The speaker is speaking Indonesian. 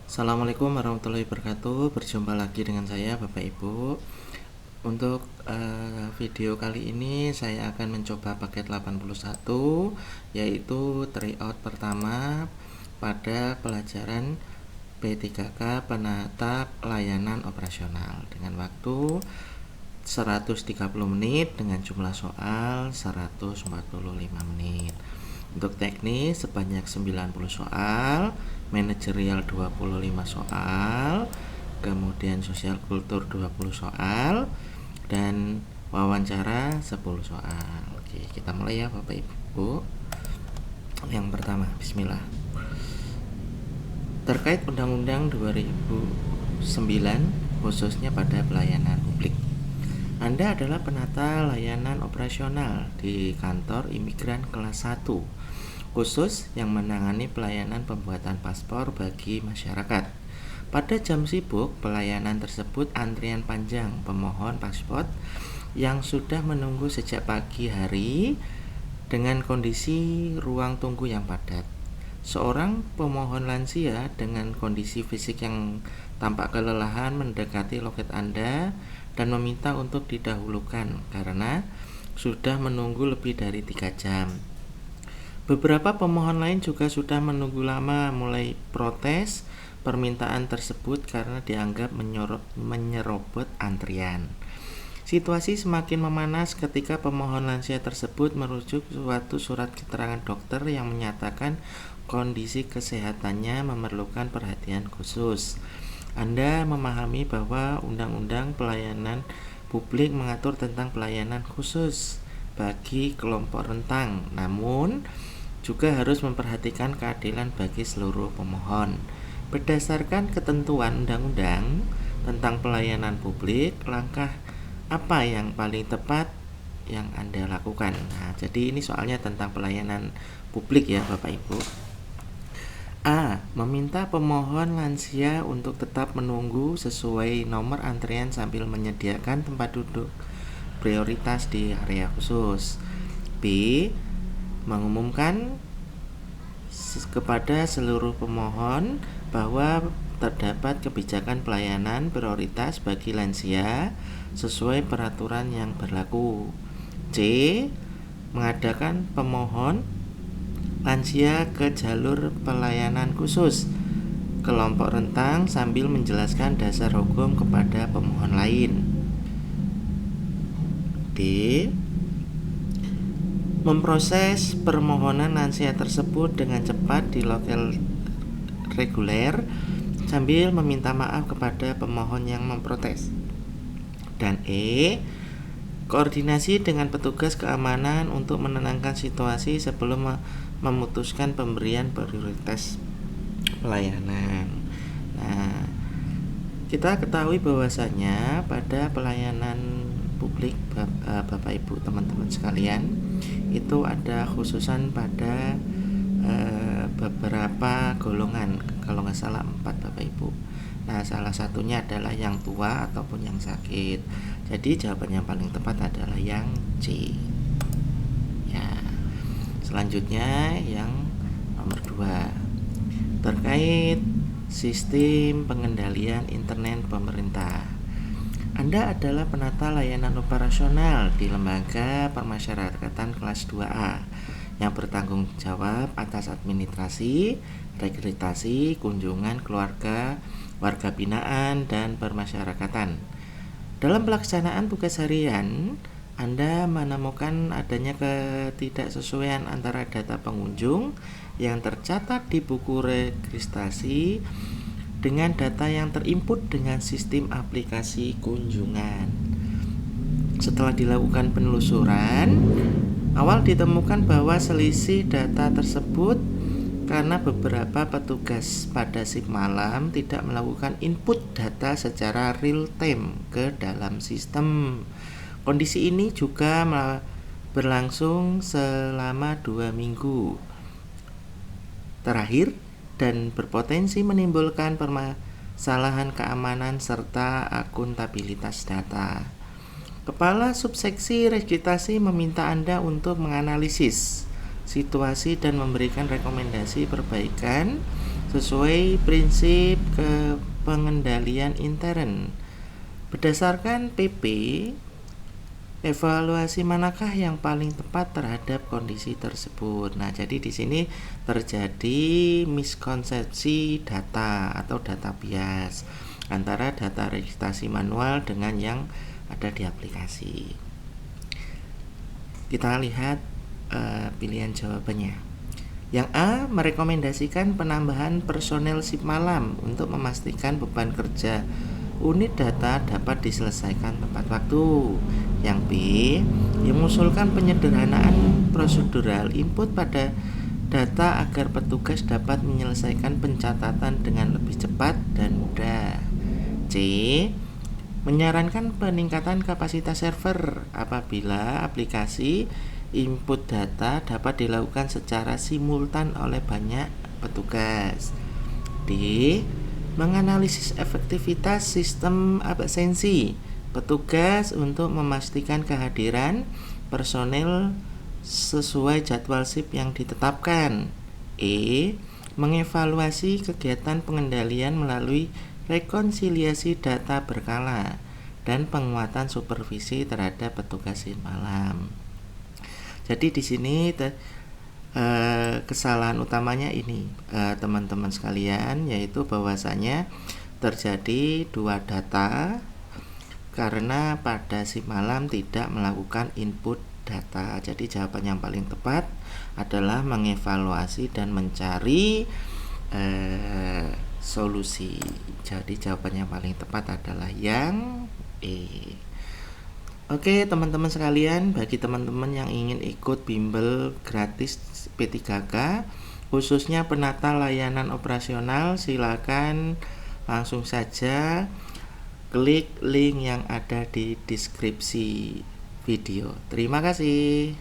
Assalamualaikum warahmatullahi wabarakatuh. Berjumpa lagi dengan saya Bapak Ibu. Untuk video kali ini saya akan mencoba paket 81, yaitu tryout pertama pada pelajaran P3K Penata Layanan Operasional dengan waktu 130 menit dengan jumlah soal 145 menit. Untuk teknis sebanyak 90 soal, manajerial 25 soal, kemudian sosial kultur 20 soal, dan wawancara 10 soal. Oke, kita mulai ya Bapak Ibu. Yang pertama, bismillah. Terkait Undang-Undang 2009 khususnya pada pelayanan publik. Anda adalah penata layanan operasional di kantor imigran kelas 1 khusus yang menangani pelayanan pembuatan paspor bagi masyarakat. Pada jam sibuk pelayanan tersebut antrian panjang pemohon paspor yang sudah menunggu sejak pagi hari dengan kondisi ruang tunggu yang padat. Seorang pemohon lansia dengan kondisi fisik yang tampak kelelahan mendekati loket Anda dan meminta untuk didahulukan karena sudah menunggu lebih dari 3 jam. Beberapa pemohon lain juga sudah menunggu lama, mulai protes permintaan tersebut karena dianggap menyerobot antrian. Situasi semakin memanas ketika pemohon lansia tersebut merujuk suatu surat keterangan dokter yang menyatakan kondisi kesehatannya memerlukan perhatian khusus. Anda memahami bahwa Undang-Undang Pelayanan Publik mengatur tentang pelayanan khusus bagi kelompok rentan, namun juga harus memperhatikan keadilan bagi seluruh pemohon. Berdasarkan ketentuan undang-undang tentang pelayanan publik, langkah apa yang paling tepat yang Anda lakukan? Nah, jadi ini soalnya tentang pelayanan publik ya Bapak Ibu. A. Meminta pemohon lansia untuk tetap menunggu sesuai nomor antrian sambil menyediakan tempat duduk prioritas di area khusus. B. Mengumumkan kepada seluruh pemohon bahwa terdapat kebijakan pelayanan prioritas bagi lansia sesuai peraturan yang berlaku. C. Mengadakan pemohon lansia ke jalur pelayanan khusus kelompok rentan sambil menjelaskan dasar hukum kepada pemohon lain. D. Memproses permohonan lansia tersebut dengan cepat di lokal reguler sambil meminta maaf kepada pemohon yang memprotes. Dan E. Koordinasi dengan petugas keamanan untuk menenangkan situasi sebelum memutuskan pemberian prioritas pelayanan. Nah, kita ketahui bahwasanya pada pelayanan publik Bapak Ibu teman-teman sekalian itu ada khususan pada beberapa golongan, kalau nggak salah 4 Bapak Ibu. Nah, salah satunya adalah yang tua ataupun yang sakit. Jadi jawaban yang paling tepat adalah yang C. Ya. Selanjutnya yang nomor 2. Terkait sistem pengendalian internet pemerintah. Anda adalah penata layanan operasional di lembaga permasyarakatan kelas 2A yang bertanggung jawab atas administrasi, rekrutasi, kunjungan keluarga, warga binaan, dan permasyarakatan. Dalam pelaksanaan tugas harian, Anda menemukan adanya ketidaksesuaian antara data pengunjung yang tercatat di buku registrasi dengan data yang terinput dengan sistem aplikasi kunjungan. Setelah dilakukan penelusuran, awal ditemukan bahwa selisih data tersebut karena beberapa petugas pada shift malam tidak melakukan input data secara real time ke dalam sistem. Kondisi ini juga berlangsung selama 2 minggu terakhir dan berpotensi menimbulkan permasalahan keamanan serta akuntabilitas data. Kepala Subseksi Registrasi meminta Anda untuk menganalisis situasi dan memberikan rekomendasi perbaikan sesuai prinsip pengendalian intern. Berdasarkan PP, evaluasi manakah yang paling tepat terhadap kondisi tersebut. Nah, jadi di sini terjadi miskonsepsi data atau data bias antara data registrasi manual dengan yang ada di aplikasi. Kita lihat pilihan jawabannya. Yang A, merekomendasikan penambahan personel shift malam untuk memastikan beban kerja unit data dapat diselesaikan tepat waktu. Yang B, mengusulkan penyederhanaan prosedural input pada data agar petugas dapat menyelesaikan pencatatan dengan lebih cepat dan mudah. C, menyarankan peningkatan kapasitas server apabila aplikasi input data dapat dilakukan secara simultan oleh banyak petugas. D, menganalisis efektivitas sistem absensi petugas untuk memastikan kehadiran personel sesuai jadwal shift yang ditetapkan. E, mengevaluasi kegiatan pengendalian melalui rekonsiliasi data berkala dan penguatan supervisi terhadap petugas shift malam. Jadi di sini kesalahan utamanya ini teman-teman sekalian, yaitu bahwasanya terjadi dua data karena pada shift malam tidak melakukan input data. Jadi jawaban yang paling tepat adalah mengevaluasi dan mencari solusi. Jadi jawaban yang paling tepat adalah yang E. Oke teman-teman sekalian, bagi teman-teman yang ingin ikut bimbel gratis P3K khususnya penata layanan operasional, silakan langsung saja klik link yang ada di deskripsi video. Terima kasih.